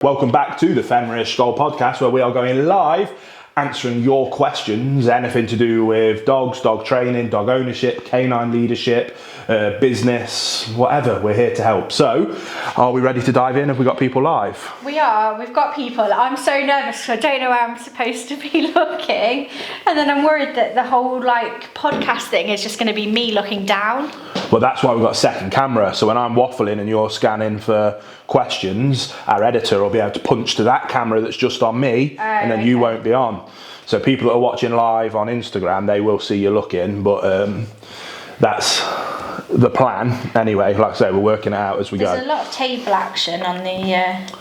Welcome back to the Fenrir Skol podcast, where we are going live, answering your questions, anything to do with dogs, dog training, dog ownership, canine leadership, business, whatever. We're here to help. So, are we ready to dive in? Have we got people live? We are. We've got people. I'm so nervous because I don't know where I'm supposed to be looking, and then I'm worried that the whole podcast thing is just going to be me looking down. Well, that's why we've got a second camera. So when I'm waffling and you're scanning for questions, our editor will be able to punch to that camera that's just on me, and then you won't be on. So people that are watching live on Instagram, they will see you looking, but that's the plan. Anyway, like I say, we're working it out as we go. There's a lot of table action on the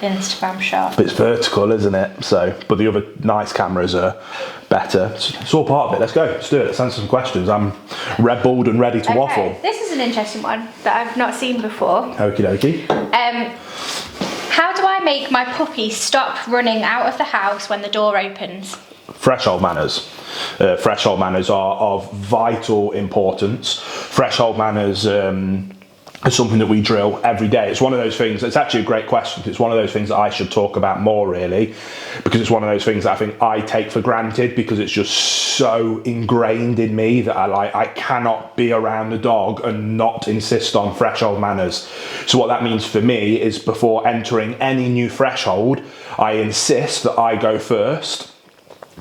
Instagram shot. It's vertical, isn't it? So, but the other nice cameras are better. It's all part of it. Let's go. Let's do it. Let's answer some questions. I'm Red Bulled and ready to waffle. This is an interesting one that I've not seen before. Okie dokie. How do I make my puppy stop running out of the house when the door opens? Threshold manners. Threshold manners are of vital importance. Threshold manners is something that we drill every day. It's one of those things, it's actually a great question. It's one of those things that I should talk about more, really, because it's one of those things that I think I take for granted because it's just so ingrained in me that I cannot be around the dog and not insist on threshold manners. So what that means for me is before entering any new threshold, I insist that I go first.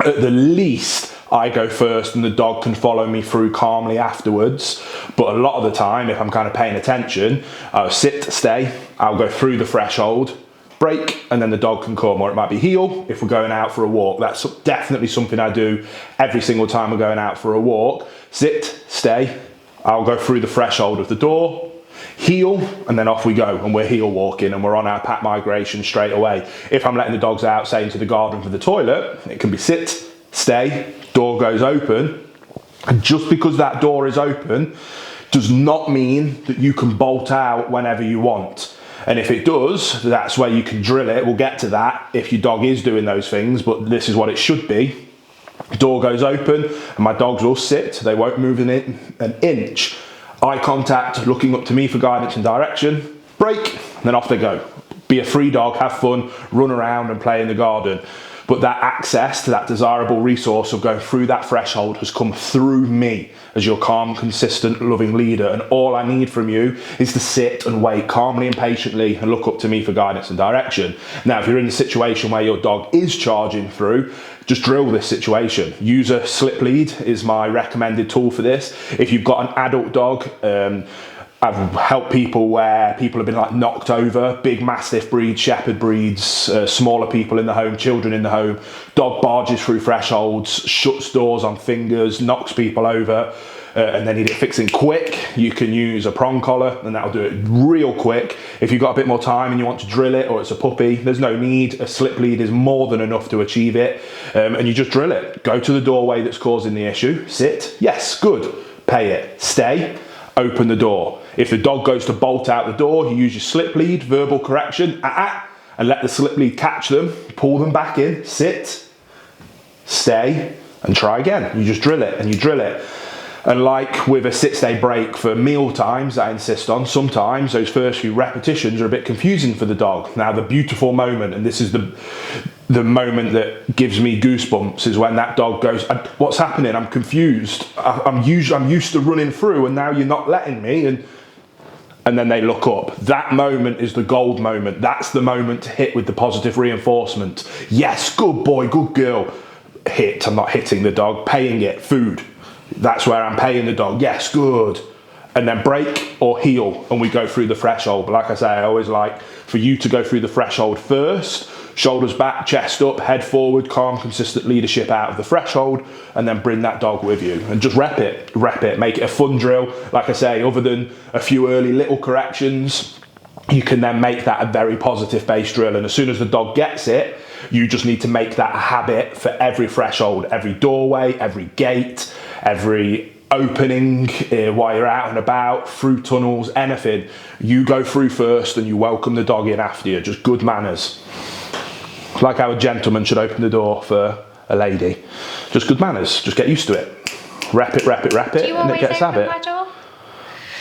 At the least, I go first and the dog can follow me through calmly afterwards. But a lot of the time, if I'm kind of paying attention, I'll sit, stay, I'll go through the threshold, break, and then the dog can come. Or it might be heel if we're going out for a walk. That's definitely something I do every single time we're going out for a walk. Sit, stay, I'll go through the threshold of the door, heel, and then off we go, and we're heel walking and we're on our pack migration straight away. If I'm letting the dogs out, say into the garden for the toilet, it can be sit, stay, door goes open. And just because that door is open does not mean that you can bolt out whenever you want. And if it does, that's where you can drill it. We'll get to that if your dog is doing those things, but this is what it should be. Door goes open and my dogs will sit. They won't move an inch. Eye contact, looking up to me for guidance and direction, break, and then off they go. Be a free dog, have fun, run around and play in the garden. But that access to that desirable resource of going through that threshold has come through me as your calm, consistent, loving leader. And all I need from you is to sit and wait calmly and patiently and look up to me for guidance and direction. Now, if you're in a situation where your dog is charging through, just drill this situation. Use a slip lead is my recommended tool for this. If you've got an adult dog, I've helped people where people have been knocked over, big mastiff breeds, shepherd breeds, smaller people in the home, children in the home. Dog barges through thresholds, shuts doors on fingers, knocks people over, and they need it fixing quick. You can use a prong collar and that'll do it real quick. If you've got a bit more time and you want to drill it, or it's a puppy, there's no need. A slip lead is more than enough to achieve it. And you just drill it. Go to the doorway that's causing the issue. Sit. Yes, good. Pay it. Stay. Open the door. If the dog goes to bolt out the door, you use your slip lead, verbal correction, and let the slip lead catch them, pull them back in, sit, stay, and try again. You just drill it and you drill it. And like with a sit-stay break for meal times, I insist on, sometimes those first few repetitions are a bit confusing for the dog. Now, the beautiful moment, and this is the moment that gives me goosebumps, is when that dog goes, what's happening? I'm confused. I'm used to running through and now you're not letting me. And then they look up. That moment is the gold moment. That's the moment to hit with the positive reinforcement. Yes, good boy, good girl. Hit, I'm not hitting the dog, paying it, food. That's where I'm paying the dog. Yes, good. And then break or heel, and we go through the threshold. But like I say, I always like for you to go through the threshold first, shoulders back, chest up, head forward, calm, consistent leadership out of the threshold, and then bring that dog with you. And just rep it, make it a fun drill. Like I say, other than a few early little corrections, you can then make that a very positive base drill. And as soon as the dog gets it, you just need to make that a habit for every threshold, every doorway, every gate, every opening while you're out and about, through tunnels, anything. You go through first and you welcome the dog in after you. Just good manners. Like how a gentleman should open the door for a lady. Just good manners. Just get used to it. Rep it, Do you and it gets habit. my door?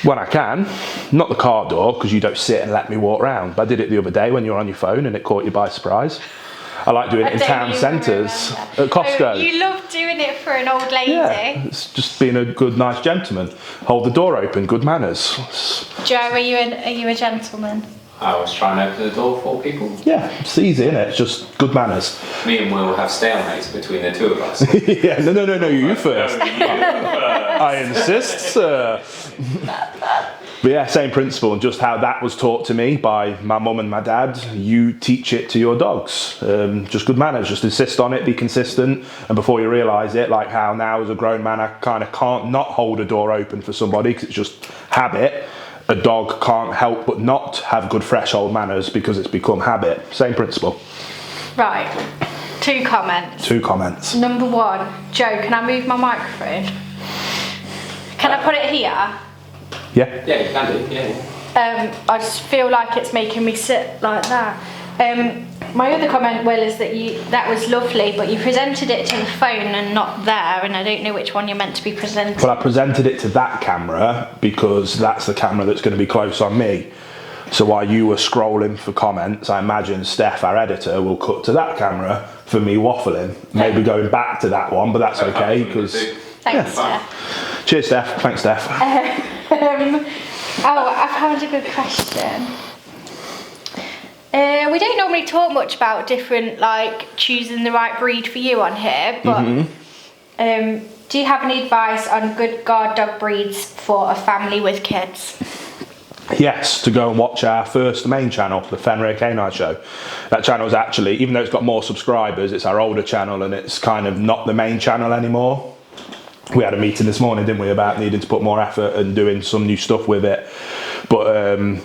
When I can, not the car door, because you don't sit and let me walk round. But I did it the other day when you were on your phone and it caught you by surprise. I like doing it in town centres, at Costco. Oh, you love doing it for an old lady. Yeah, it's just being a good, nice gentleman. Hold the door open, good manners. Joe, are you a gentleman? I was trying to open the door for people. Yeah, it's easy, isn't it? It's just good manners. Me and Will have stalemates between the two of us. Yeah, no, you first. I insist, sir. But yeah, same principle, and just how that was taught to me by my mum and my dad. You teach it to your dogs. Just good manners, just insist on it, be consistent, and before you realise it, like how now as a grown man I kind of can't not hold a door open for somebody because it's just habit. A dog can't help but not have good threshold manners because it's become habit. Same principle. Right, 2 comments. 2 comments. Number 1, Joe, can I move my microphone? Can I put it here? Yeah? Yeah, you can do, yeah. I just feel like it's making me sit like that. My other comment, Will, is that was lovely, but you presented it to the phone and not there, and I don't know which one you're meant to be presenting. Well, I presented it to that camera because that's the camera that's going to be close on me. So while you were scrolling for comments, I imagine Steph, our editor, will cut to that camera for me waffling. Maybe going back to that one, but that's okay because. Thanks, Steph. Cheers, Steph. Thanks, Steph. I've had a good question. We don't normally talk much about different, like, choosing the right breed for you on here, but do you have any advice on good guard dog breeds for a family with kids? Yes, to go and watch our first main channel, the Fenrir Canine Show. That channel is actually, even though it's got more subscribers, it's our older channel and it's kind of not the main channel anymore. We had a meeting this morning, didn't we, about needing to put more effort and doing some new stuff with it. But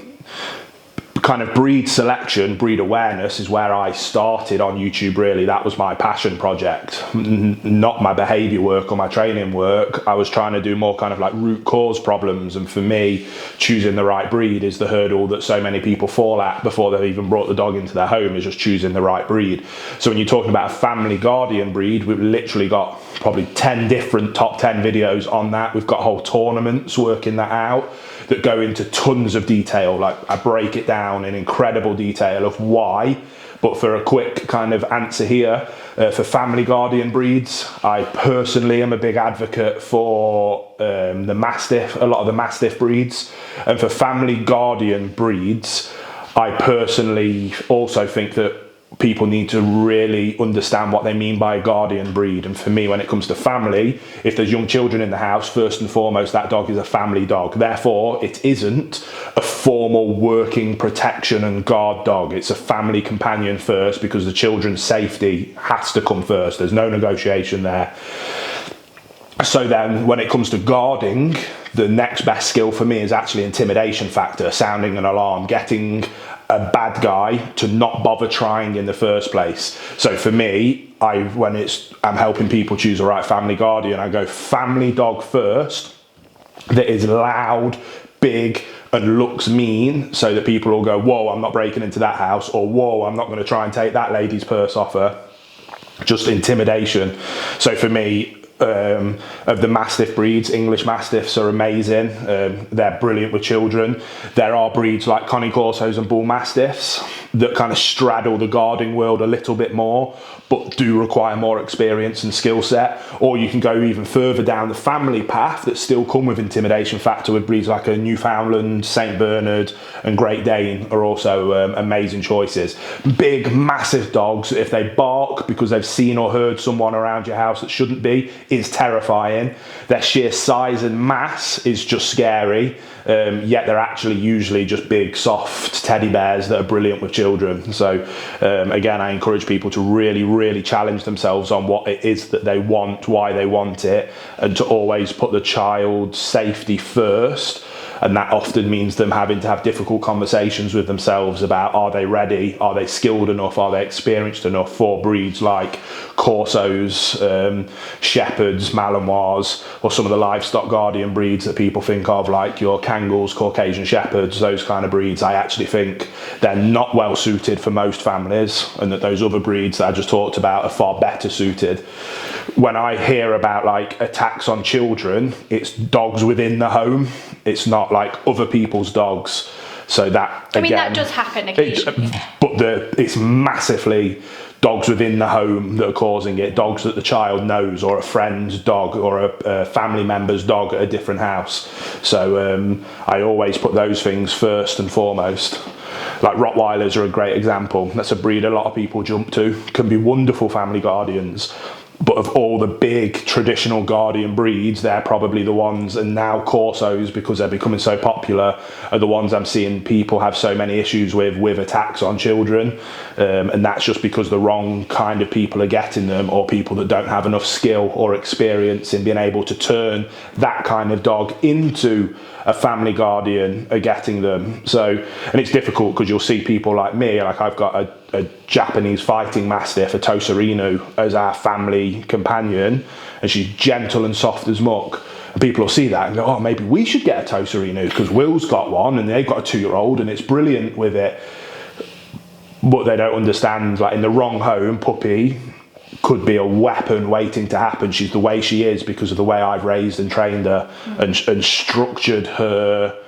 kind of breed selection, breed awareness is where I started on YouTube, really. That was my passion project, not my behaviour work or my training work. I was trying to do more kind of like root cause problems, and for me, choosing the right breed is the hurdle that so many people fall at before they've even brought the dog into their home, is just choosing the right breed. So when you're talking about a family guardian breed, we've literally got probably 10 different top 10 videos on that. We've got whole tournaments working that out that go into tons of detail. Like, I break it down in incredible detail of why. But for a quick kind of answer here, for family guardian breeds, I personally am a big advocate for the Mastiff, a lot of the Mastiff breeds. And for family guardian breeds, I personally also think that people need to really understand what they mean by a guardian breed. And for me, when it comes to family, if there's young children in the house, first and foremost, that dog is a family dog. Therefore, it isn't a formal working protection and guard dog. It's a family companion first, because the children's safety has to come first. There's no negotiation there. So then when it comes to guarding, the next best skill for me is actually intimidation factor, sounding an alarm, getting a bad guy to not bother trying in the first place. So for me, I'm helping people choose the right family guardian, I go family dog first, that is loud, big, and looks mean, so that people will go, whoa, I'm not breaking into that house, or whoa, I'm not going to try and take that lady's purse off her. Just intimidation. So for me, of the Mastiff breeds, English Mastiffs are amazing. They're brilliant with children. There are breeds like Connie Corsos and Bull Mastiffs that kind of straddle the guarding world a little bit more, but do require more experience and skill set. Or you can go even further down the family path that still come with intimidation factor, with breeds like a Newfoundland, St. Bernard and Great Dane are also amazing choices. Big, massive dogs, if they bark because they've seen or heard someone around your house that shouldn't be, is terrifying. Their sheer size and mass is just scary, yet they're actually usually just big, soft teddy bears that are brilliant with children. So again, I encourage people to really challenge themselves on what it is that they want, why they want it, and to always put the child's safety first. And that often means them having to have difficult conversations with themselves about, are they ready? Are they skilled enough? Are they experienced enough for breeds like Corsos, Shepherds, Malinois, or some of the livestock guardian breeds that people think of, like your Kangals, Caucasian Shepherds, those kind of breeds. I actually think they're not well suited for most families, and that those other breeds that I just talked about are far better suited. When I hear about like attacks on children, it's dogs within the home. It's not like other people's dogs. So that, I mean, that does happen occasionally. But it's massively dogs within the home that are causing it, dogs that the child knows, or a friend's dog, or a family member's dog at a different house. So I always put those things first and foremost. Like Rottweilers are a great example. That's a breed a lot of people jump to. Can be wonderful family guardians. But of all the big traditional guardian breeds, they're probably the ones, and now Corsos, because they're becoming so popular, are the ones I'm seeing people have so many issues with attacks on children. And that's just because the wrong kind of people are getting them, or people that don't have enough skill or experience in being able to turn that kind of dog into a family guardian are getting them. So, and it's difficult because you'll see people like me, like I've got a Japanese fighting mastiff, a Toserinu, as our family companion, and she's gentle and soft as muck. And people will see that and go, oh, maybe we should get a Toserinu because Will's got one and they've got a 2-year-old and it's brilliant with it. But they don't understand, like in the wrong home, Puppy could be a weapon waiting to happen. She's the way she is because of the way I've raised and trained her and structured her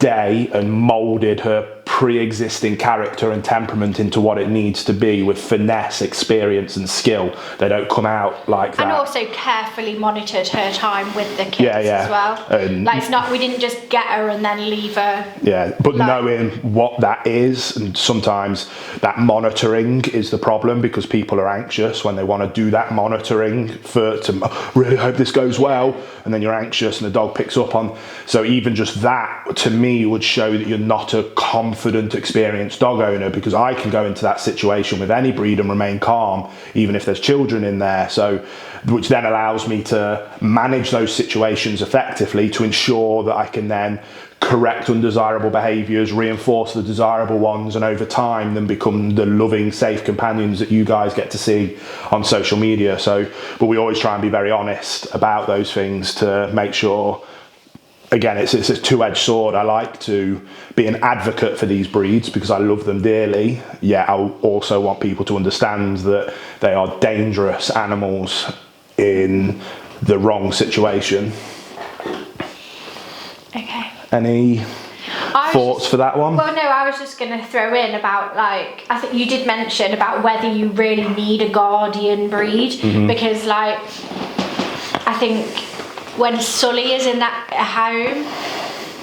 day and moulded her pre-existing character and temperament into what it needs to be with finesse, experience and skill. They don't come out like that. And also carefully monitored her time with the kids as well. Like it's not, we didn't just get her and then leave her. Yeah, but like, knowing what that is, and sometimes that monitoring is the problem because people are anxious when they want to do that monitoring to really hope this goes well, and then you're anxious and the dog picks up on. So even just that to me would show that you're not a confident, experienced dog owner, because I can go into that situation with any breed and remain calm even if there's children in there. So which then allows me to manage those situations effectively to ensure that I can then correct undesirable behaviours, reinforce the desirable ones, and over time then become the loving, safe companions that you guys get to see on social media. So, but we always try and be very honest about those things to make sure. Again, it's a two-edged sword. I like to be an advocate for these breeds because I love them dearly, yet I also want people to understand that they are dangerous animals in the wrong situation. Okay. Any thoughts for that one? Well, no, I was just going to throw in about, like, I think you did mention about whether you really need a guardian breed, because, like, I think when Sully is in that home,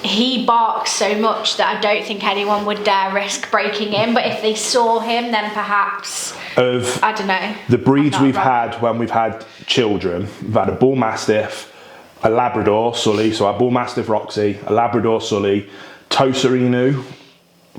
he barks so much that I don't think anyone would dare risk breaking in. But if they saw him, then perhaps, I don't know. The breeds we've had when we've had children, we've had a Bull Mastiff, a Labrador, Sully, so our Bull Mastiff Roxy, a Labrador Sully, Toserinu,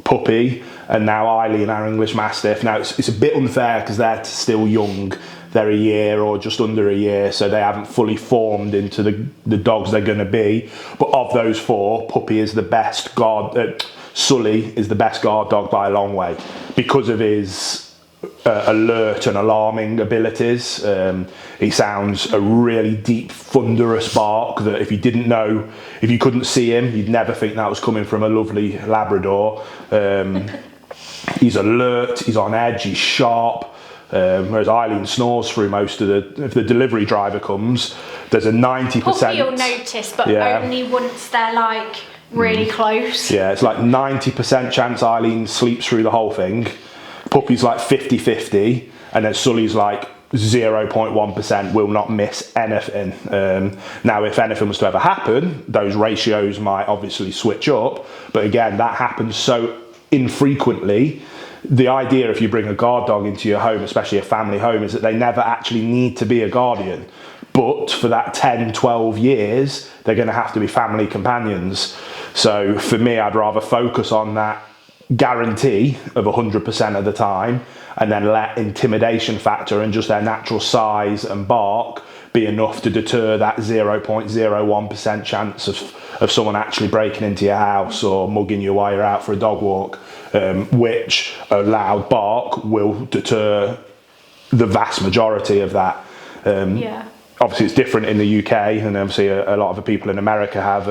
Puppy, and now Eileen, our English Mastiff. Now it's a bit unfair because they're still young. They're a year or just under a year, so they haven't fully formed into the dogs they're going to be. But of those four, Puppy is the best guard. Sully is the best guard dog by a long way because of his alert and alarming abilities. He sounds a really deep, thunderous bark that if you couldn't see him, you'd never think that was coming from a lovely Labrador. He's alert, he's on edge, he's sharp. Whereas Eileen snores through most of if the delivery driver comes, there's a 90%. Puppy you'll notice, but only once they're like really close. Yeah, it's like 90% chance Eileen sleeps through the whole thing. Puppy's like 50-50, and then Sully's like 0.1% will not miss anything. Now, if anything was to ever happen, those ratios might obviously switch up. But again, that happens so infrequently. The idea if you bring a guard dog into your home, especially a family home, is that they never actually need to be a guardian. But for that 10, 12 years, they're going to have to be family companions. So for me, I'd rather focus on that guarantee of 100% of the time and then let intimidation factor and just their natural size and bark be enough to deter that 0.01% chance of someone actually breaking into your house or mugging you while you're out for a dog walk, which a loud bark will deter the vast majority of that. Obviously it's different in the UK, and obviously a lot of the people in America have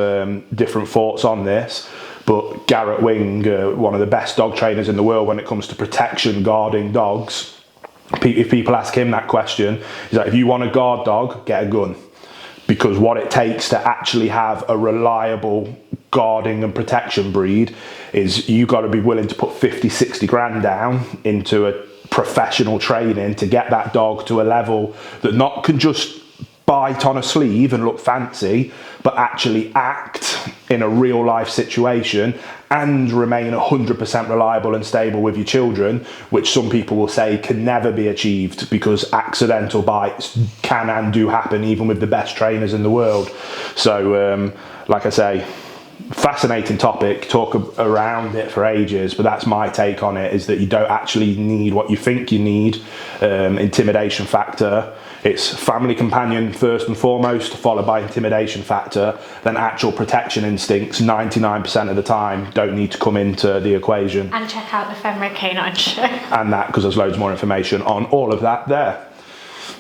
different thoughts on this. But Garrett Wing, one of the best dog trainers in the world when it comes to protection, guarding dogs, if people ask him that question, he's like, if you want a guard dog, get a gun. because what it takes to actually have a reliable guarding and protection breed is you got to be willing to put 50, 60 grand down into a professional training to get that dog to a level that not can just bite on a sleeve and look fancy, but actually act in a real life situation and remain 100% reliable and stable with your children, which some people will say can never be achieved because accidental bites can and do happen even with the best trainers in the world. So like I say, fascinating topic, talk around it for ages, but that's my take on it, is that you don't actually need what you think you need. Intimidation factor, it's family companion first and foremost, followed by intimidation factor, then actual protection instincts 99% of the time don't need to come into the equation. And check out the Fenrir Canine Show. And that, because there's loads more information on all of that there.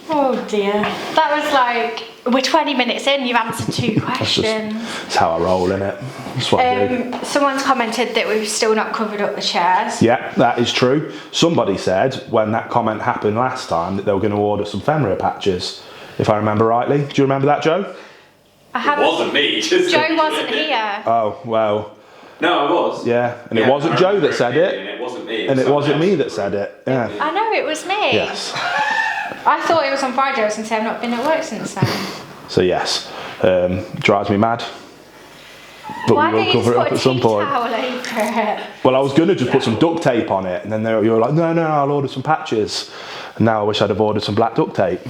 Oh dear. That was like, we're 20 minutes in, you've answered 2 questions. That's how I roll, innit? That's what I do. Someone's commented that we've still not covered up the chairs. Yeah, that is true. Somebody said when that comment happened last time that they were going to order some Fenrir patches, if I remember rightly. Do you remember that, Joe? It wasn't me. Joe wasn't here. Oh, well. No, I was. Yeah, and it wasn't Joe that said it. And it wasn't me. And it wasn't me that said it. Yeah. I know, it was me. Yes. I thought it was on Friday. I was going to say I've not been at work since then. So yes, drives me mad. But Why we will don't you cover it just up put at a some tea point. towel over it? Well, I was going to just put some duct tape on it, and then you were like, no, I'll order some patches. And now I wish I'd have ordered some black duct tape.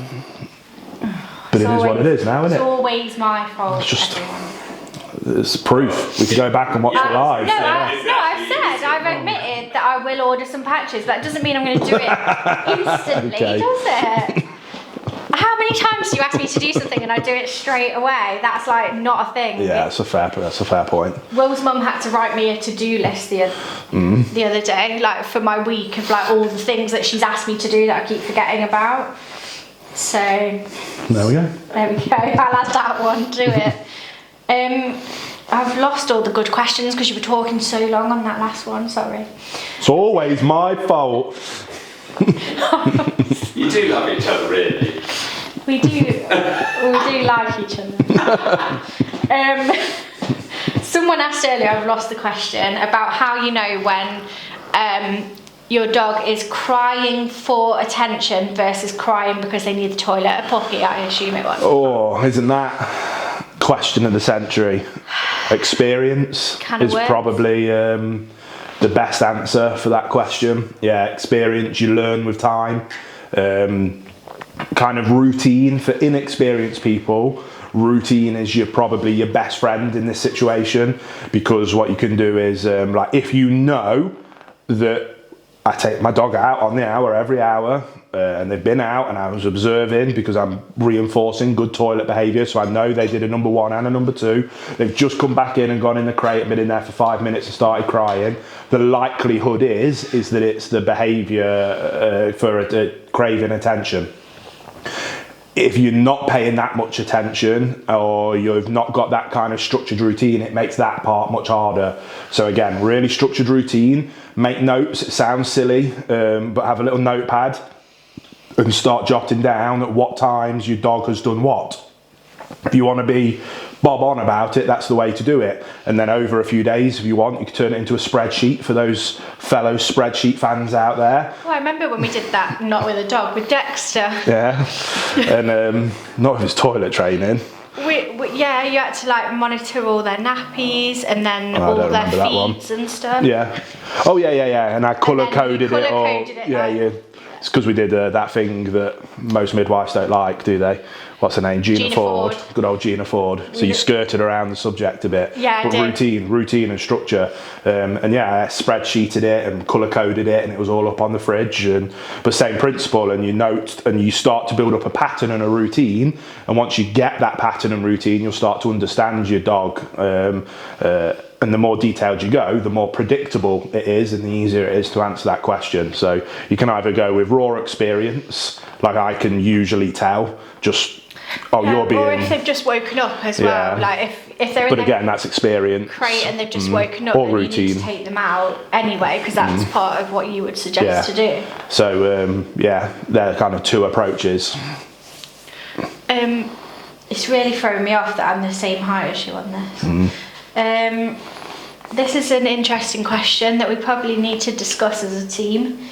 But it is what it is now, isn't It's it? always my fault. It's just- everyone. It's proof. We can go back and watch it live. No, Yeah. I've admitted that I will order some patches. That doesn't mean I'm going to do it instantly, Okay. does it? How many times do you ask me to do something and I do it straight away? That's like not a thing. Yeah, that's a fair point. Will's mum had to write me a to-do list the other day, like for my week of like all the things that she's asked me to do that I keep forgetting about. So There we go. I'll add that one to it. I've lost all the good questions because you were talking so long on that last one. Sorry. It's always my fault. You do love each other, really. We do like each other. Someone asked earlier, I've lost the question, about how you know when your dog is crying for attention versus crying because they need the toilet. A puppy, I assume it was. Oh, isn't that question of the century? Experience is probably the best answer for that question. Yeah, experience, you learn with time. Kind of routine for inexperienced people. Routine is probably your best friend in this situation, because what you can do is like, if you know that I take my dog out on the hour every hour, and they've been out and I was observing because I'm reinforcing good toilet behaviour, so I know they did a number 1 and a number 2, they've just come back in and gone in the crate and been in there for 5 minutes and started crying, the likelihood is that it's the behaviour for craving attention. If you're not paying that much attention, or you've not got that kind of structured routine, it makes that part much harder. So again, really structured routine, make notes. It sounds silly, but have a little notepad and start jotting down at what times your dog has done what. If you want to be bob on about it, that's the way to do it. And then over a few days, if you want, you can turn it into a spreadsheet for those fellow spreadsheet fans out there. Oh, I remember when we did that, not with a dog, with Dexter. Yeah, and not with his toilet training. Yeah, you had to like monitor all their nappies and then all their feeds and stuff. Yeah. Oh yeah. And I colour coded it. It's because we did that thing that most midwives don't like, do they? What's her name? Gina Ford. Good old Gina Ford. So you skirted around the subject a bit. Yeah, but routine and structure. And yeah, I spreadsheeted it and colour coded it, and it was all up on the fridge. But same principle, and you note and you start to build up a pattern and a routine. And once you get that pattern and routine, you'll start to understand your dog. And the more detailed you go, the more predictable it is and the easier it is to answer that question. So you can either go with raw experience, like I can usually tell, you're being... Or if they've just woken up as well, like if they're in that's experience. Crate and they've just woken up, or then routine. You need to take them out anyway, because that's part of what you would suggest to do. So they're kind of 2 approaches. It's really thrown me off that I'm the same height as you on this. This is an interesting question that we probably need to discuss as a team.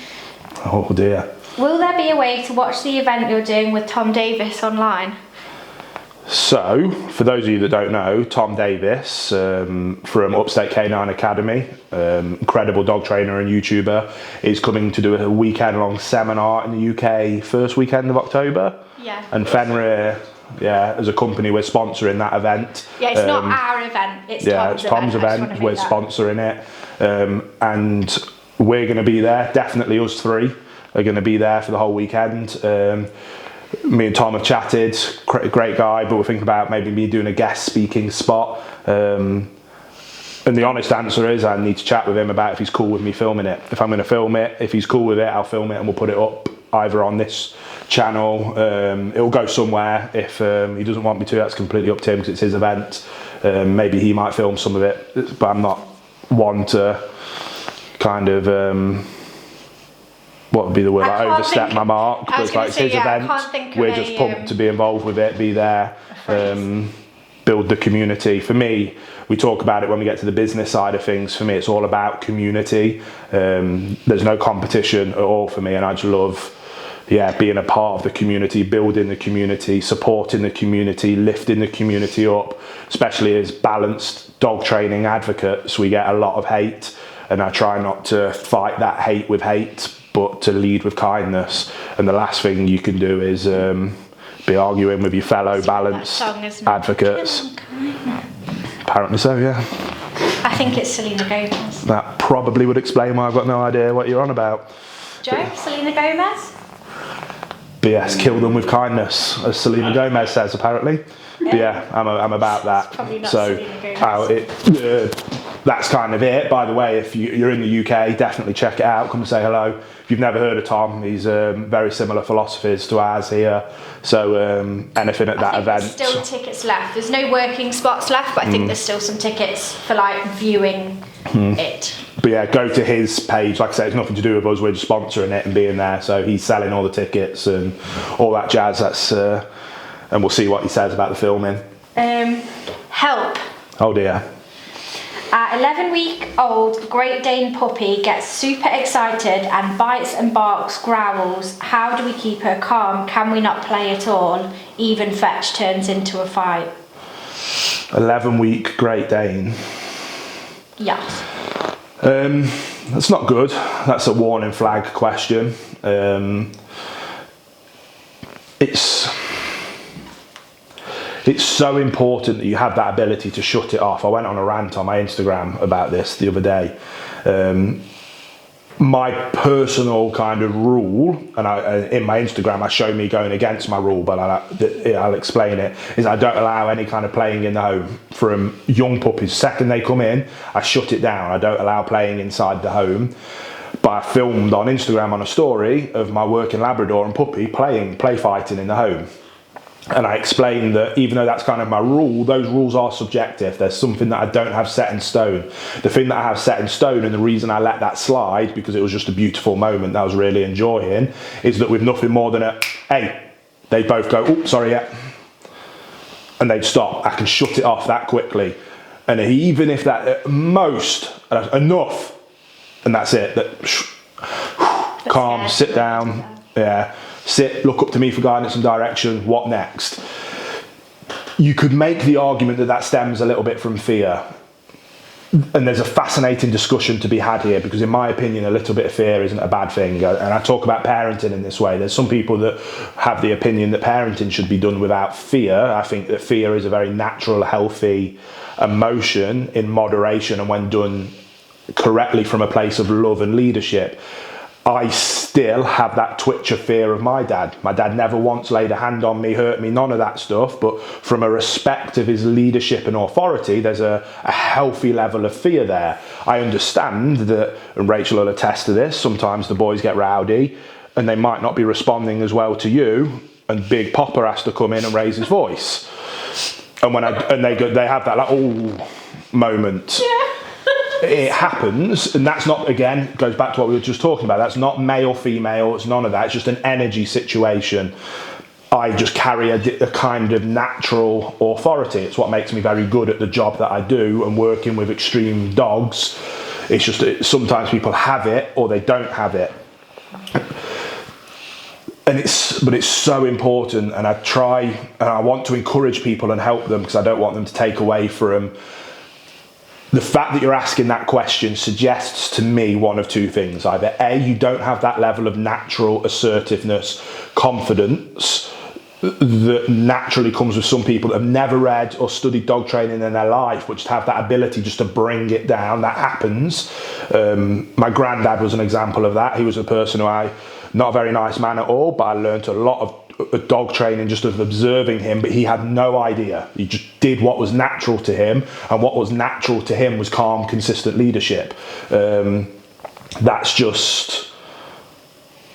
Oh dear. Will there be a way to watch the event you're doing with Tom Davis online? So, for those of you that don't know, Tom Davis from Upstate Canine Academy, incredible dog trainer and YouTuber, is coming to do a weekend-long seminar in the UK first weekend of October. Yeah. And Fenrir, as a company, we're sponsoring that event. Yeah, it's not our event, it's Tom's event. We're sponsoring it. And we're going to be there, definitely us three are going to be there for the whole weekend. Me and Tom have chatted, great guy, but we're thinking about maybe me doing a guest speaking spot. And the honest answer is I need to chat with him about if he's cool with me filming it. If I'm going to film it, if he's cool with it, I'll film it and we'll put it up either on this channel. It'll go somewhere. If he doesn't want me to, that's completely up to him because it's his event. Maybe he might film some of it, but I'm not one to kind of... what would be the word? I overstep my mark. But it's like it's his event. We're just pumped to be involved with it, be there, build the community. For me, we talk about it when we get to the business side of things. For me, it's all about community. There's no competition at all for me, and I just love, being a part of the community, building the community, supporting the community, lifting the community up. Especially as balanced dog training advocates, we get a lot of hate, and I try not to fight that hate with hate, but to lead with kindness. And the last thing you can do is be arguing with your fellow balanced advocates. Apparently so, yeah. I think it's Selena Gomez. That probably would explain why I've got no idea what you're on about. Joe, Selena Gomez? BS, kill them with kindness, as Selena Gomez says, apparently. But yeah, I'm about that. It's probably not So Selena Gomez. That's kind of it. By the way, if you're in the UK, definitely check it out. Come and say hello. If you've never heard of Tom, he's very similar philosophies to ours here. So anything at that event. There's still tickets left. There's no working spots left, but I think there's still some tickets for like viewing it. But yeah, go to his page. Like I say, it's nothing to do with us. We're just sponsoring it and being there. So he's selling all the tickets and all that jazz. That's and we'll see what he says about the filming. Help. Oh dear. Our 11-week-old Great Dane puppy gets super excited and bites and barks, growls. How do we keep her calm? Can we not play at all? Even fetch turns into a fight. 11-week Great Dane. Yes. That's not good. That's a warning flag question. It's so important that you have that ability to shut it off. I went on a rant on my Instagram about this the other day. My personal kind of rule, and in my Instagram I show me going against my rule, but I'll explain it, is I don't allow any kind of playing in the home from young puppies. Second they come in, I shut it down. I don't allow playing inside the home. But I filmed on Instagram on a story of my working Labrador and puppy play fighting in the home. And I explained that even though that's kind of my rule, those rules are subjective. There's something that I don't have set in stone. The thing that I have set in stone, and the reason I let that slide, because it was just a beautiful moment that I was really enjoying, is that with nothing more than a, hey, they both go, oh, sorry, yeah. And they'd stop. I can shut it off that quickly. And even if that, at most, enough, and that's it, calm, sit down, yeah. Sit, look up to me for guidance and direction, what next? You could make the argument that that stems a little bit from fear. And there's a fascinating discussion to be had here, because in my opinion, a little bit of fear isn't a bad thing. And I talk about parenting in this way. There's some people that have the opinion that parenting should be done without fear. I think that fear is a very natural, healthy emotion in moderation, and when done correctly from a place of love and leadership. I still have that twitch of fear of my dad. My dad never once laid a hand on me, hurt me, none of that stuff. But from a respect of his leadership and authority, there's a healthy level of fear there. I understand that, and Rachel will attest to this, sometimes the boys get rowdy and they might not be responding as well to you, and Big Popper has to come in and raise his voice. And they have that like, oh, moment. Yeah. It happens, and that's not, again, goes back to what we were just talking about. That's not male, female, it's none of that. It's just an energy situation. I just carry a kind of natural authority. It's what makes me very good at the job that I do and working with extreme dogs. It's just that sometimes people have it or they don't have it. But it's so important, and I want to encourage people and help them, because I don't want them to take away from the fact that you're asking that question suggests to me one of two things. Either A, you don't have that level of natural assertiveness, confidence that naturally comes with some people that have never read or studied dog training in their life, which have that ability just to bring it down. That happens. My granddad was an example of that. He was a person who not a very nice man at all, but I learned a lot of dog training just of observing him, but he had no idea. He just did what was natural to him, and what was natural to him was calm, consistent leadership. That's just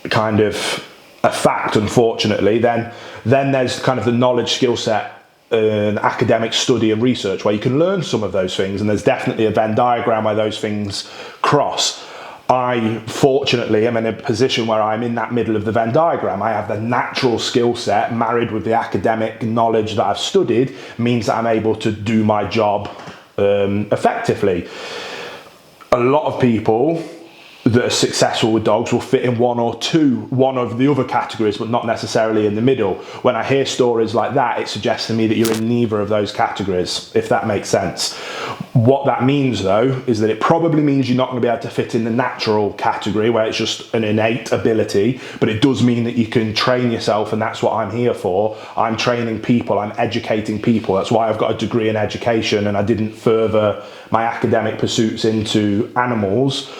kind of a fact, unfortunately. Then there's kind of the knowledge, skill set, and academic study and research where you can learn some of those things, and there's definitely a Venn diagram where those things cross. I fortunately am in a position where I'm in that middle of the Venn diagram. I have the natural skill set married with the academic knowledge that I've studied, means that I'm able to do my job effectively. A lot of people that are successful with dogs will fit in one of the other categories, but not necessarily in the middle. When I hear stories like that, it suggests to me that you're in neither of those categories, if that makes sense. What that means, though, is that it probably means you're not going to be able to fit in the natural category, where it's just an innate ability, but it does mean that you can train yourself, and that's what I'm here for. I'm training people, I'm educating people. That's why I've got a degree in education, and I didn't further my academic pursuits into animals.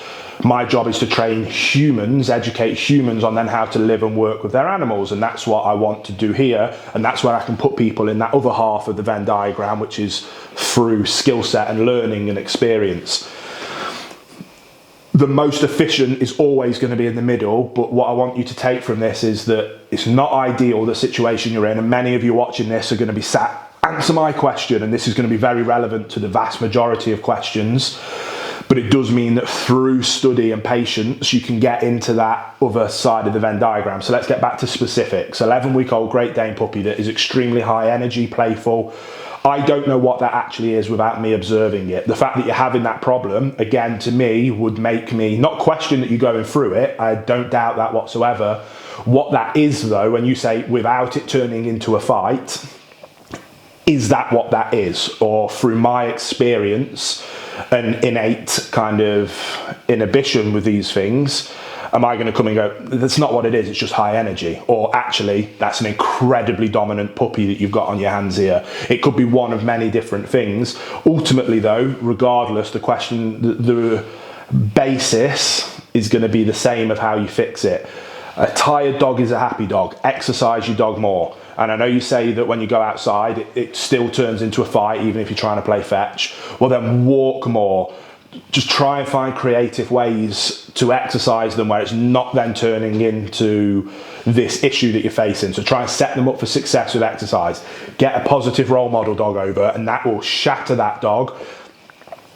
My job is to train humans, educate humans on then how to live and work with their animals, and that's what I want to do here, and that's where I can put people in that other half of the Venn diagram, which is through skill set and learning and experience. The most efficient is always going to be in the middle, but what I want you to take from this is that it's not ideal, the situation you're in, and many of you watching this are going to be sat, answer my question, and this is going to be very relevant to the vast majority of questions. But it does mean that through study and patience, you can get into that other side of the Venn diagram. So let's get back to specifics. 11-week-old Great Dane puppy that is extremely high energy, playful. I don't know what that actually is without me observing it. The fact that you're having that problem, again, to me, would make me not question that you're going through it. I don't doubt that whatsoever. What that is, though, when you say without it turning into a fight, is that what that is? Or through my experience, an innate kind of inhibition with these things, am I going to come and go, that's not what it is, it's just high energy? Or actually, that's an incredibly dominant puppy that you've got on your hands here. It could be one of many different things. Ultimately, though, regardless, the question, the basis is going to be the same of how you fix it. A tired dog is a happy dog. Exercise your dog more. And I know you say that when you go outside, it still turns into a fight, even if you're trying to play fetch. Well, then walk more. Just try and find creative ways to exercise them where it's not then turning into this issue that you're facing. So try and set them up for success with exercise. Get a positive role model dog over, and that will shatter that dog.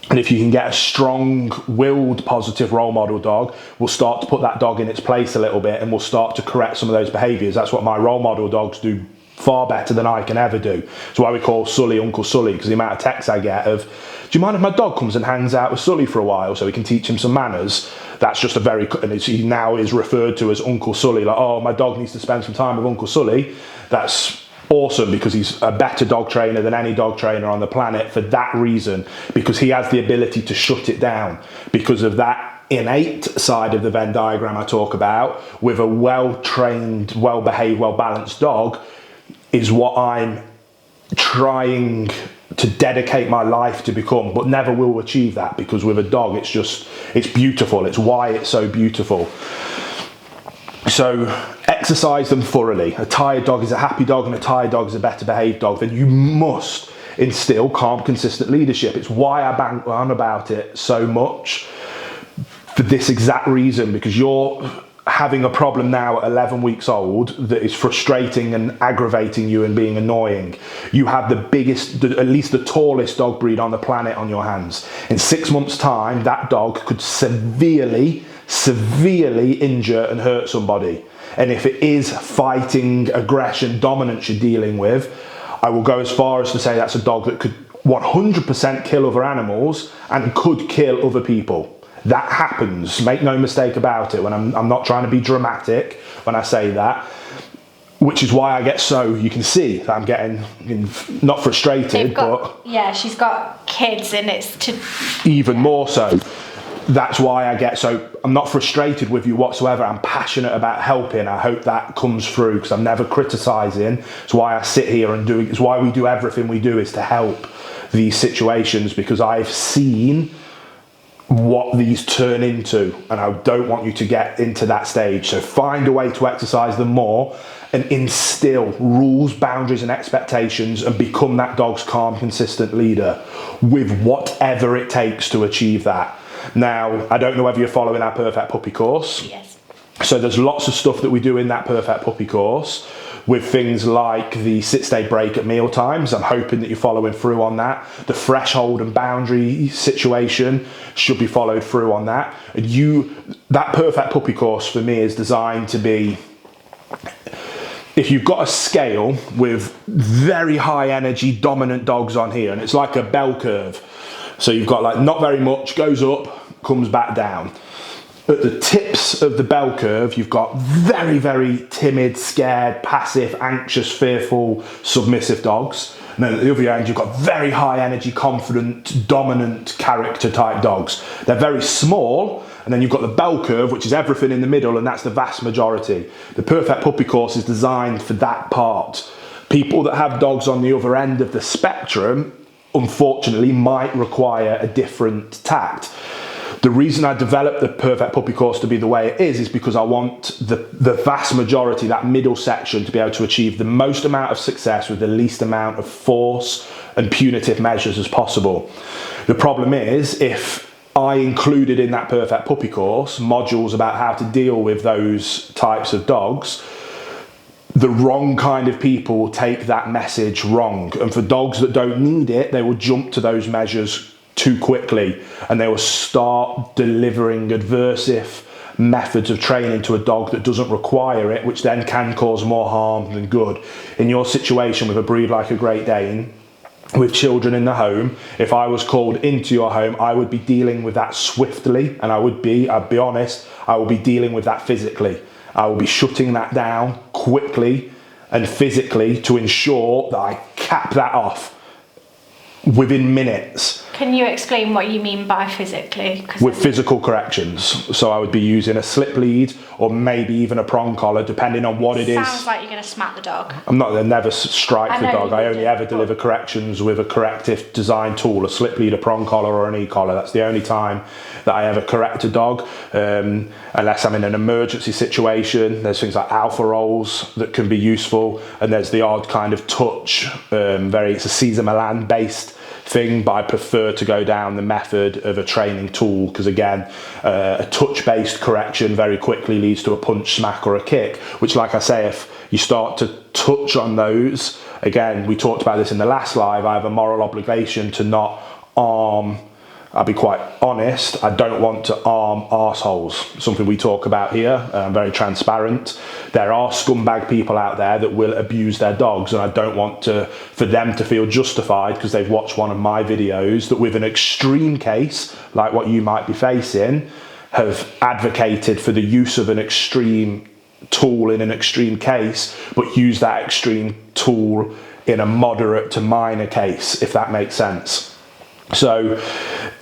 And if you can get a strong-willed, positive role model dog, we'll start to put that dog in its place a little bit, and we'll start to correct some of those behaviours. That's what my role model dogs do far better than I can ever do. It's why we call Sully Uncle Sully, because the amount of texts I get of, do you mind if my dog comes and hangs out with Sully for a while so we can teach him some manners? That's just and he now is referred to as Uncle Sully, like, oh, my dog needs to spend some time with Uncle Sully. That's awesome, because he's a better dog trainer than any dog trainer on the planet for that reason, because he has the ability to shut it down. Because of that innate side of the Venn diagram I talk about, with a well-trained, well-behaved, well-balanced dog, is what I'm trying to dedicate my life to become, but never will achieve that, because with a dog, it's beautiful. It's why it's so beautiful. So exercise them thoroughly. A tired dog is a happy dog, and a tired dog is a better behaved dog. Then you must instill calm, consistent leadership. It's why I bang on about it so much, for this exact reason, because you're having a problem now at 11 weeks old that is frustrating and aggravating you and being annoying. You have the biggest, at least the tallest dog breed on the planet on your hands. In 6 months' time, that dog could severely injure and hurt somebody. And if it is fighting, aggression, dominance you're dealing with, I will go as far as to say that's a dog that could 100% kill other animals and could kill other people. That happens, make no mistake about it. When I'm not trying to be dramatic when I say that, which is why I get so, you can see that I'm getting not frustrated, but yeah, she's got kids and it's to even more so. That's why I get so, I'm not frustrated with you whatsoever. I'm passionate about helping. I hope that comes through, because I'm never criticizing. It's why I sit here and do it. It's why we do everything we do, is to help these situations, because I've seen what these turn into, and I don't want you to get into that stage. So find a way to exercise them more and instill rules, boundaries and expectations, and become that dog's calm, consistent leader with whatever it takes to achieve that. Now, I don't know whether you're following our Perfect Puppy course. Yes. So there's lots of stuff that we do in that Perfect Puppy course, with things like the sit-stay break at meal times. I'm hoping that you're following through on that. The threshold and boundary situation should be followed through on that. And that Perfect Puppy course for me is designed to be, if you've got a scale with very high energy dominant dogs on here, and it's like a bell curve. So you've got like not very much, goes up, comes back down. At the tips of the bell curve, you've got very, very timid, scared, passive, anxious, fearful, submissive dogs. And then at the other end, you've got very high energy, confident, dominant character type dogs. They're very small. And then you've got the bell curve, which is everything in the middle, and that's the vast majority. The Perfect Puppy course is designed for that part. People that have dogs on the other end of the spectrum, unfortunately, might require a different tact. The reason I developed the Perfect Puppy course to be the way it is because I want the vast majority, that middle section, to be able to achieve the most amount of success with the least amount of force and punitive measures as possible. The problem is, if I included in that Perfect Puppy course modules about how to deal with those types of dogs, the wrong kind of people will take that message wrong. And for dogs that don't need it, they will jump to those measures too quickly, and they will start delivering adversive methods of training to a dog that doesn't require it, which then can cause more harm than good. In your situation with a breed like a Great Dane, with children in the home, if I was called into your home, I would be dealing with that swiftly, and I'll be honest, I will be dealing with that physically. I will be shutting that down quickly and physically to ensure that I cap that off within minutes. Can you explain what you mean by physically? With physical corrections. So I would be using a slip lead or maybe even a prong collar, depending on what it is. Sounds like you're going to smack the dog. I'm not going to never strike the dog. I only ever but deliver corrections with a corrective design tool, a slip lead, a prong collar or an e-collar. That's the only time that I ever correct a dog, unless I'm in an emergency situation. There's things like alpha rolls that can be useful, and there's the odd kind of touch, it's a Cesar Millan based thing, but I prefer to go down the method of a training tool, because again, a touch-based correction very quickly leads to a punch, smack or a kick, which, like I say, if you start to touch on those, again, we talked about this in the last live, I have a moral obligation to not arm. I'll be quite honest, I don't want to arm arseholes, something we talk about here. I'm very transparent. There are scumbag people out there that will abuse their dogs, and I don't want for them to feel justified because they've watched one of my videos that with an extreme case, like what you might be facing, have advocated for the use of an extreme tool in an extreme case, but use that extreme tool in a moderate to minor case, if that makes sense. So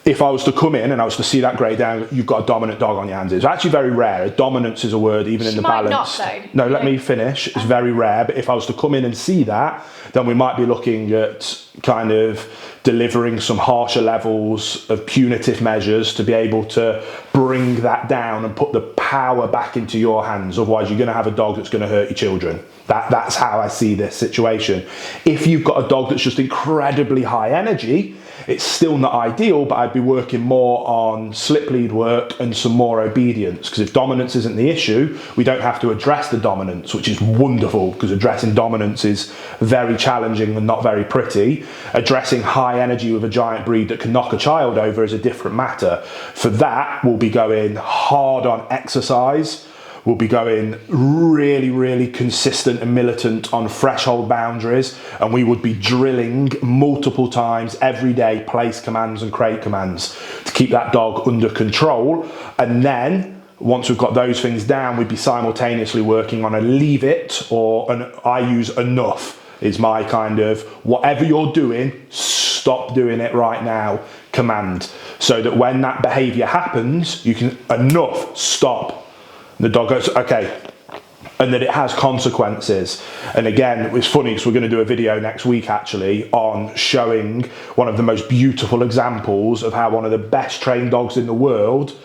if I was to come in and I was to see that grey down, you've got a dominant dog on your hands. It's actually very rare. Dominance is a word, even in the balance. No, let me finish. It's very rare. But if I was to come in and see that, then we might be looking at kind of delivering some harsher levels of punitive measures to be able to bring that down and put the power back into your hands. Otherwise, you're going to have a dog that's going to hurt your children. That's how I see this situation. If you've got a dog that's just incredibly high energy, it's still not ideal, but I'd be working more on slip lead work and some more obedience, because if dominance isn't the issue, we don't have to address the dominance, which is wonderful, because addressing dominance is very challenging and not very pretty. Addressing high energy with a giant breed that can knock a child over is a different matter. For that, we'll be going hard on exercise. we'll be going really, really consistent and militant on threshold boundaries, and we would be drilling multiple times every day, place commands and crate commands to keep that dog under control. And then once we've got those things down, we'd be simultaneously working on a leave it, or I use enough is my kind of, whatever you're doing, stop doing it right now command, so that when that behavior happens, you can, enough, stop. The dog goes, okay, and that it has consequences. And again, it's funny because we're going to do a video next week actually on showing one of the most beautiful examples of how one of the best trained dogs in the world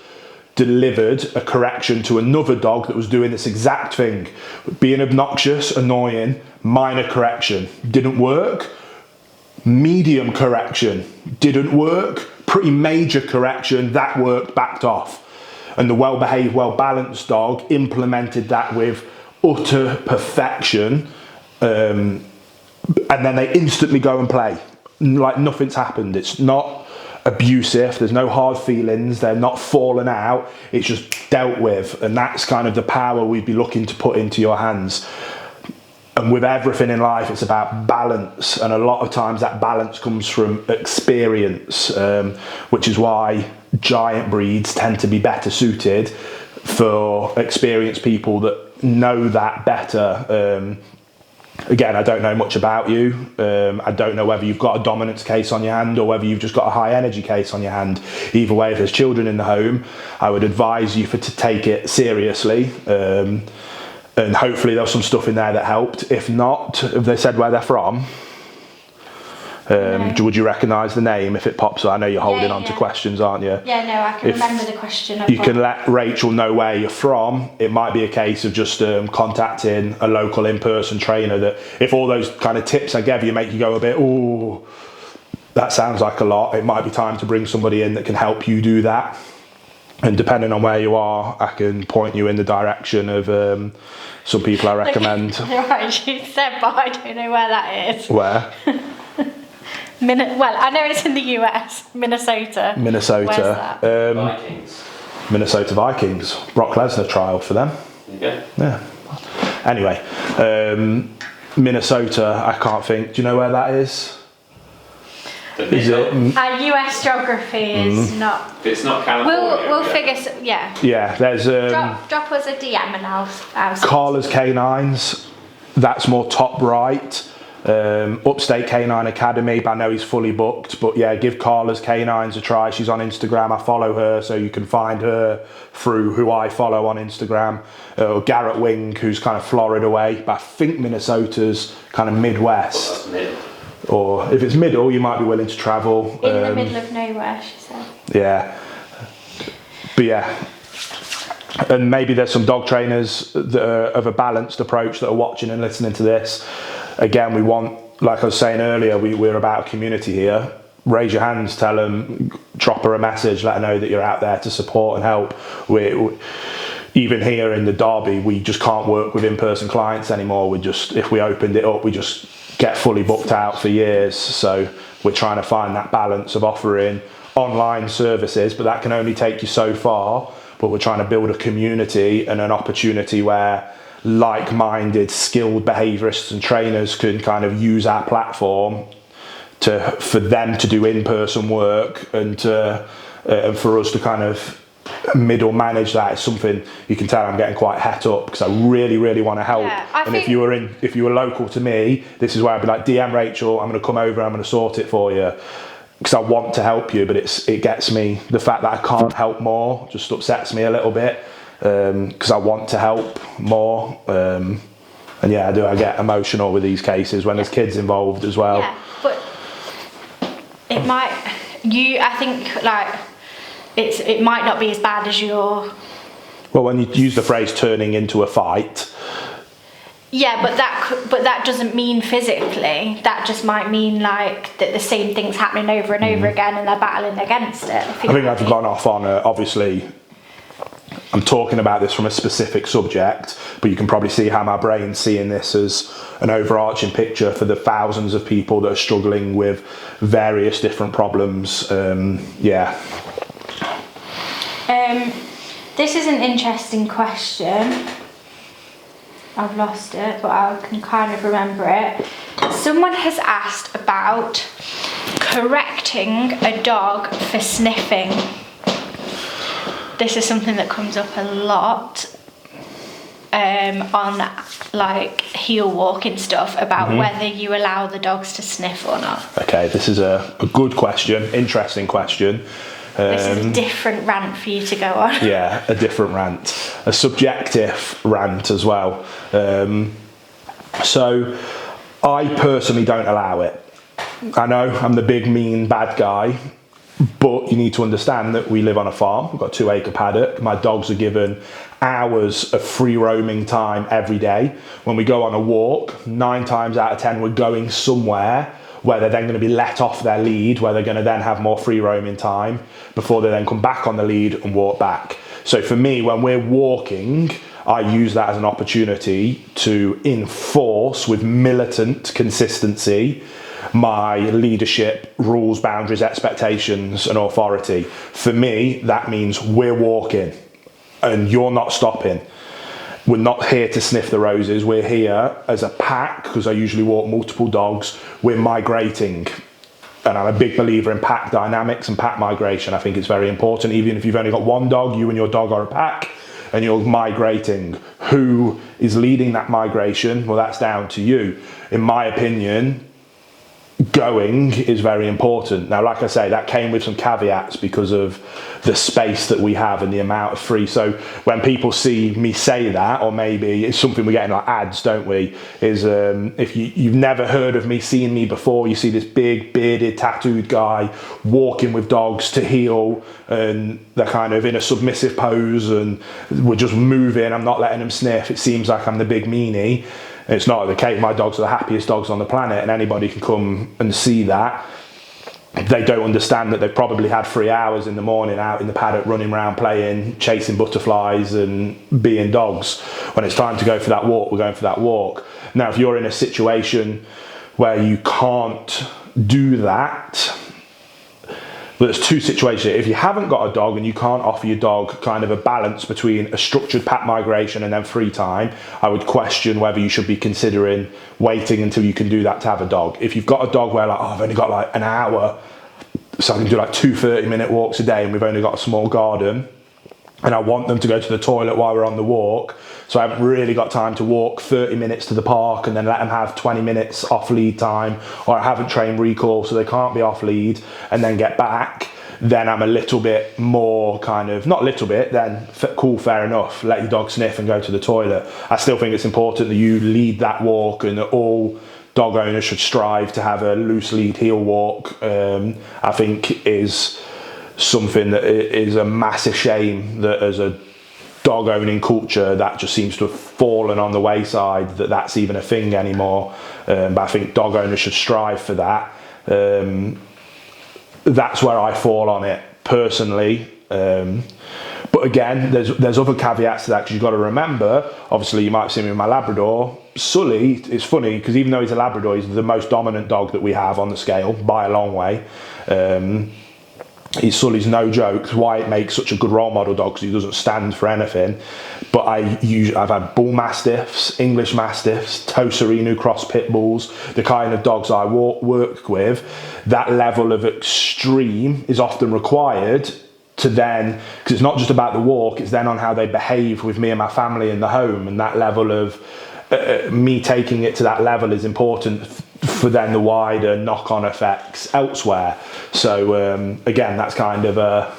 delivered a correction to another dog that was doing this exact thing, being obnoxious, annoying. Minor correction didn't work, medium correction didn't work, pretty major correction that worked, backed off. And the well-behaved, well-balanced dog implemented that with utter perfection, and then they instantly go and play like nothing's happened. It's not abusive, there's no hard feelings, they're not falling out, it's just dealt with. And that's kind of the power we'd be looking to put into your hands. And with everything in life, it's about balance, and a lot of times that balance comes from experience, which is why giant breeds tend to be better suited for experienced people that know that better. Again, I don't know much about you. I don't know whether you've got a dominance case on your hand or whether you've just got a high energy case on your hand. Either way, if there's children in the home, I would advise you to take it seriously. And hopefully there's some stuff in there that helped. If not, have they said where they're from? No. Would you recognise the name if it pops up? I know you're holding on to questions, aren't you? Yeah, no, I can remember the question. You can let Rachel know where you're from. It might be a case of just contacting a local in-person trainer that, if all those kind of tips I gave you make you go a bit, ooh, that sounds like a lot, it might be time to bring somebody in that can help you do that. And depending on where you are, I can point you in the direction of some people I recommend. Right, you said, but I don't know where that is. Where? Well, I know it's in the US, Minnesota. Minnesota. Where's that? Vikings. Minnesota Vikings. Brock Lesnar trial for them. Okay. Yeah. Anyway, Minnesota, I can't think. Do you know where that is? Is it? US geography is not. If it's not California. We'll figure. Yeah. Yeah, there's Drop us a DM and I'll Carla's Canines. That's more top right. Upstate Canine Academy, but I know he's fully booked. But yeah, give Carla's Canines a try. She's on Instagram. I follow her, so you can find her through who I follow on Instagram. Garrett Wing, who's kind of Florida way, but I think Minnesota's kind of Midwest. Well, that's mid. Or if it's middle, you might be willing to travel. in the middle of nowhere, she said. Yeah, but yeah. And maybe there's some dog trainers that are of a balanced approach that are watching and listening to this. Again, we want, like I was saying earlier, we're about community here. Raise your hands, tell them, drop her a message, let her know that you're out there to support and help. Even here in the Derby, we just can't work with in-person clients anymore. If we opened it up, we just get fully booked out for years. So we're trying to find that balance of offering online services, but that can only take you so far. But we're trying to build a community and an opportunity where like-minded, skilled behaviourists and trainers can kind of use our platform for them to do in-person work and for us to kind of middle manage that. Is something you can tell I'm getting quite het up because I really, really want to help. Yeah, and if you were local to me, this is where I'd be like, DM Rachel, I'm going to come over, I'm going to sort it for you. Because I want to help you, but it gets me, the fact that I can't help more just upsets me a little bit, because I want to help more, and yeah, I get emotional with these cases when there's kids involved as well. Yeah, but it might, I think like it might not be as bad as your. Well, when you use the phrase turning into a fight. Yeah, but that doesn't mean physically. That just might mean like that the same thing's happening over and over again, and they're battling against it. I think I've gone off on obviously. I'm talking about this from a specific subject, but you can probably see how my brain's seeing this as an overarching picture for the thousands of people that are struggling with various different problems. This is an interesting question. I've lost it, but I can kind of remember it. Someone has asked about correcting a dog for sniffing. This is something that comes up a lot on like heel walking stuff about whether you allow the dogs to sniff or not. Okay, this is a good question, interesting question. This is a different rant for you to go on. Yeah, a different rant, a subjective rant as well. So I personally don't allow it. I know I'm the big mean bad guy, but you need to understand that we live on a farm. We've got a 2-acre paddock. My dogs are given hours of free roaming time every day. When we go on a walk, 9 times out of 10 we're going somewhere where they're then going to be let off their lead, where they're going to then have more free roaming time before they then come back on the lead and walk back. So for me, when we're walking, I use that as an opportunity to enforce with militant consistency my leadership, rules, boundaries, expectations and authority. For me, that means we're walking and you're not stopping. We're not here to sniff the roses. We're here as a pack, because I usually walk multiple dogs. We're migrating. And I'm a big believer in pack dynamics and pack migration. I think it's very important. Even if you've only got one dog, you and your dog are a pack and you're migrating. Who is leading that migration? Well, that's down to you. In my opinion, going is very important. Now, like I say, that came with some caveats because of the space that we have and the amount of free. So when people see me say that, or maybe it's something we get in like ads, don't we, is if you've never heard of me, seen me before, you see this big bearded tattooed guy walking with dogs to heel, and they're kind of in a submissive pose and we're just moving, I'm not letting them sniff. It seems like I'm the big meanie. It's not the case. My dogs are the happiest dogs on the planet, and anybody can come and see that. They don't understand that they've probably had 3 hours in the morning out in the paddock running around playing, chasing butterflies and being dogs. When it's time to go for that walk, we're going for that walk. Now, if you're in a situation where you can't do that, but there's 2 situations. If you haven't got a dog and you can't offer your dog kind of a balance between a structured pack migration and then free time, I would question whether you should be considering waiting until you can do that to have a dog. If you've got a dog where like, oh, I've only got like an hour, so I can do like 2 30-minute walks a day and we've only got a small garden, and I want them to go to the toilet while we're on the walk, so I haven't really got time to walk 30 minutes to the park and then let them have 20 minutes off lead time, or I haven't trained recall so they can't be off lead and then get back, then I'm a little bit more kind of, not a little bit, then cool, fair enough, let your dog sniff and go to the toilet. I still think it's important that you lead that walk and that all dog owners should strive to have a loose lead heel walk. I think is something that is a massive shame that as a dog owning culture that just seems to have fallen on the wayside, that's even a thing anymore. But I think dog owners should strive for that. That's where I fall on it personally. But again, there's other caveats to that, because you've got to remember, obviously you might have seen me with my Labrador. Sully, it's funny because even though he's a Labrador, he's the most dominant dog that we have on the scale by a long way. Sully's no joke. Why it makes such a good role model dog, because he doesn't stand for anything. But I've had bull mastiffs, English mastiffs, Tosarino cross pit bulls, the kind of dogs I work with. That level of extreme is often required to then, because it's not just about the walk, it's then on how they behave with me and my family in the home, and that level of me taking it to that level is important for then the wider knock-on effects elsewhere. So again, that's kind of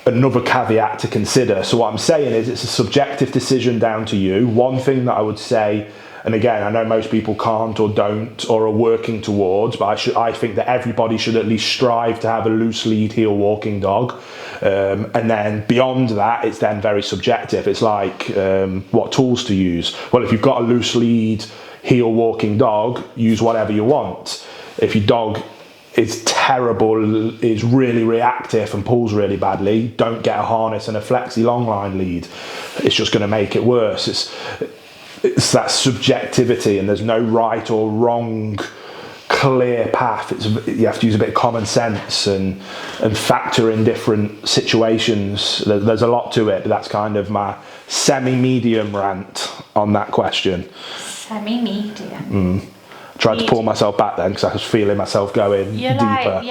another caveat to consider. So what I'm saying is it's a subjective decision down to you. One thing that I would say, and again, I know most people can't or don't or are working towards, but I think that everybody should at least strive to have a loose lead heel walking dog. And then beyond that, it's then very subjective. It's like what tools to use. Well, if you've got a loose lead heel walking dog, use whatever you want. If your dog is terrible, is really reactive and pulls really badly, don't get a harness and a flexi long line lead. It's just going to make it worse. It's that subjectivity, and there's no right or wrong clear path. You have to use a bit of common sense and factor in different situations. There's a lot to it, but that's kind of my semi-medium rant on that question. Semi-medium. Tried to pull myself back then because I was feeling myself going you're deeper.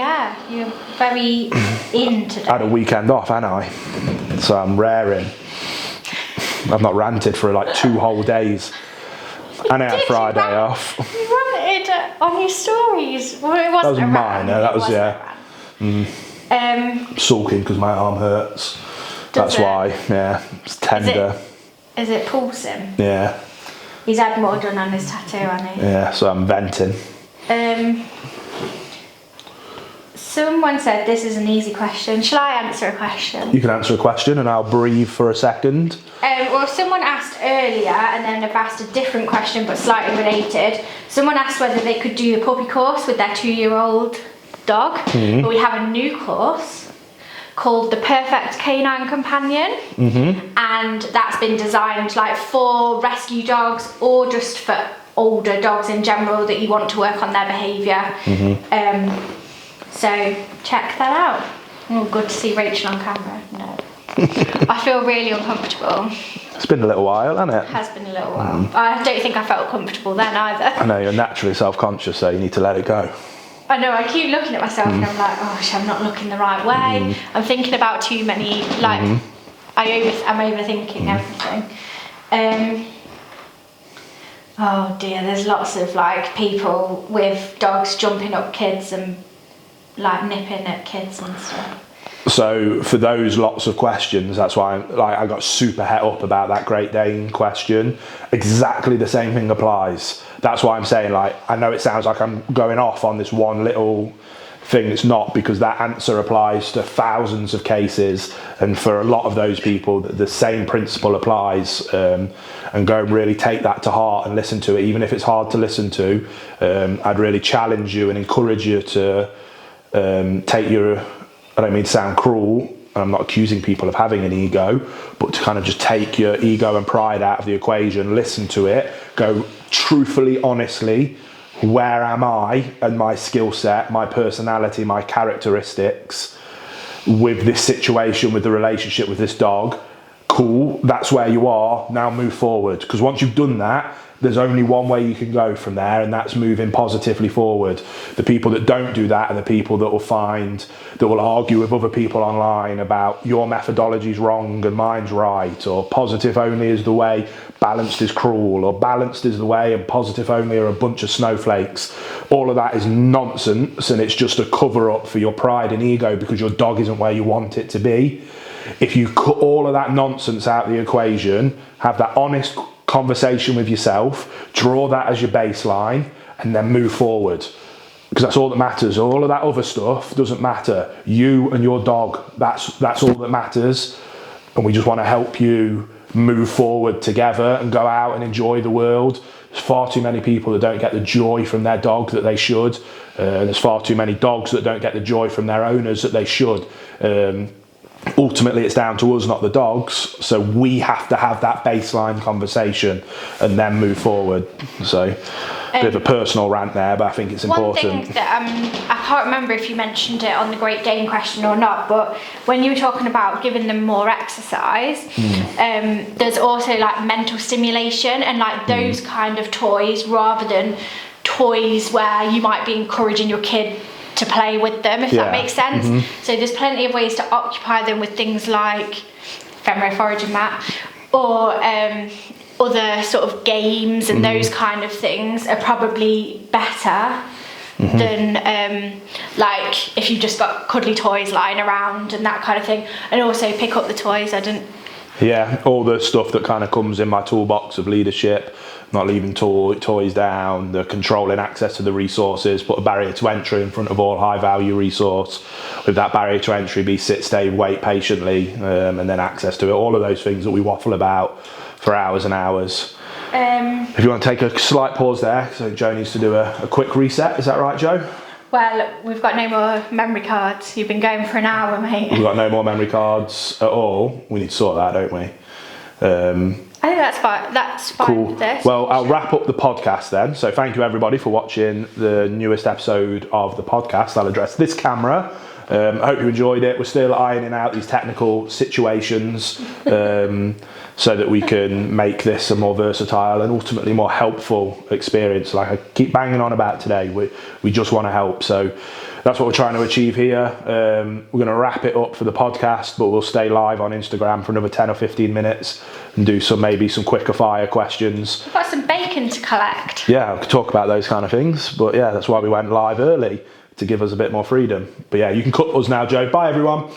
You're very in today. I had a weekend off, hadn't I? So I'm raring. I've not ranted for like 2 whole days. And I had Friday off. You ranted on your stories. Well, it wasn't that was minor. That was, sulking because my arm hurts. That's why, yeah. It's tender. Is it pulsing? Yeah. He's had more done on his tattoo, hasn't he? Yeah, so I'm venting. Someone said this is an easy question. Shall I answer a question? You can answer a question and I'll breathe for a second. Well, someone asked earlier, and then I've asked a different question but slightly related. Someone asked whether they could do the puppy course with their 2-year-old dog. But we have a new course called the Perfect Canine Companion, and that's been designed like for rescue dogs or just for older dogs in general that you want to work on their behaviour. So check that out. Oh, good to see Rachel on camera. No. I feel really uncomfortable. It's been a little while, hasn't it? It has been a little while. I don't think I felt comfortable then either. I know, you're naturally self-conscious, so you need to let it go. I know, I keep looking at myself and I'm like, gosh, I'm not looking the right way. I'm thinking about too many, like, I'm overthinking everything. Oh dear, there's lots of like people with dogs jumping up kids and like nipping at kids and stuff. So for those lots of questions, that's why I got super het up about that Great Dane question. Exactly the same thing applies. That's why I'm saying, like, I know it sounds like I'm going off on this one little thing. It's not, because that answer applies to thousands of cases, and for a lot of those people the same principle applies. And go and really take that to heart and listen to it, even if it's hard to listen to. I'd really challenge you and encourage you to take your, I don't mean to sound cruel, and I'm not accusing people of having an ego, but to kind of just take your ego and pride out of the equation, listen to it, go truthfully, honestly, where am I and my skill set, my personality, my characteristics with this situation, with the relationship with this dog. Cool, that's where you are, now move forward. Because once you've done that, there's only one way you can go from there, and that's moving positively forward. The people that don't do that are the people that will argue with other people online about your methodology's wrong and mine's right, or positive only is the way, balanced is cruel, or balanced is the way and positive only are a bunch of snowflakes. All of that is nonsense, and it's just a cover up for your pride and ego because your dog isn't where you want it to be. If you cut all of that nonsense out of the equation, have that honest conversation with yourself, draw that as your baseline, and then move forward, because that's all that matters. All of that other stuff doesn't matter. You and your dog, that's all that matters, and we just want to help you move forward together and go out and enjoy the world. There's far too many people that don't get the joy from their dog that they should, and there's far too many dogs that don't get the joy from their owners that they should. Ultimately, it's down to us, not the dogs, so we have to have that baseline conversation and then move forward. So a bit of a personal rant there, but I think it's important. One thing that I can't remember if you mentioned it on the Great Dane question or not, but when you were talking about giving them more exercise, there's also like mental stimulation and like those kind of toys, rather than toys where you might be encouraging your kid to play with them, if that makes sense. So there's plenty of ways to occupy them with things like Fenrir foraging mat, or other sort of games, and those kind of things are probably better than like if you just got cuddly toys lying around and that kind of thing. And also pick up the toys. All the stuff that kind of comes in my toolbox of leadership, not leaving toys down, the controlling access to the resources, put a barrier to entry in front of all high value resource. With that barrier to entry be sit, stay, wait patiently, and then access to it. All of those things that we waffle about for hours and hours. If you want to take a slight pause there, so Joe needs to do a quick reset. Is that right, Joe? Well, we've got no more memory cards. You've been going for an hour, mate. We've got no more memory cards at all. We need to sort that, don't we? I think that's fine. That's fine. Cool. With this. Well, I'll wrap up the podcast then. So thank you everybody for watching the newest episode of the podcast. I'll address this camera. I hope you enjoyed it. We're still ironing out these technical situations so that we can make this a more versatile and ultimately more helpful experience. Like I keep banging on about today, we just want to help. So that's what we're trying to achieve here. We're going to wrap it up for the podcast, but we'll stay live on Instagram for another 10 or 15 minutes and do maybe some quicker fire questions. We've got some bacon to collect. Yeah, I could talk about those kind of things. But yeah, that's why we went live early, to give us a bit more freedom. But yeah, you can cut us now, Joe. Bye, everyone.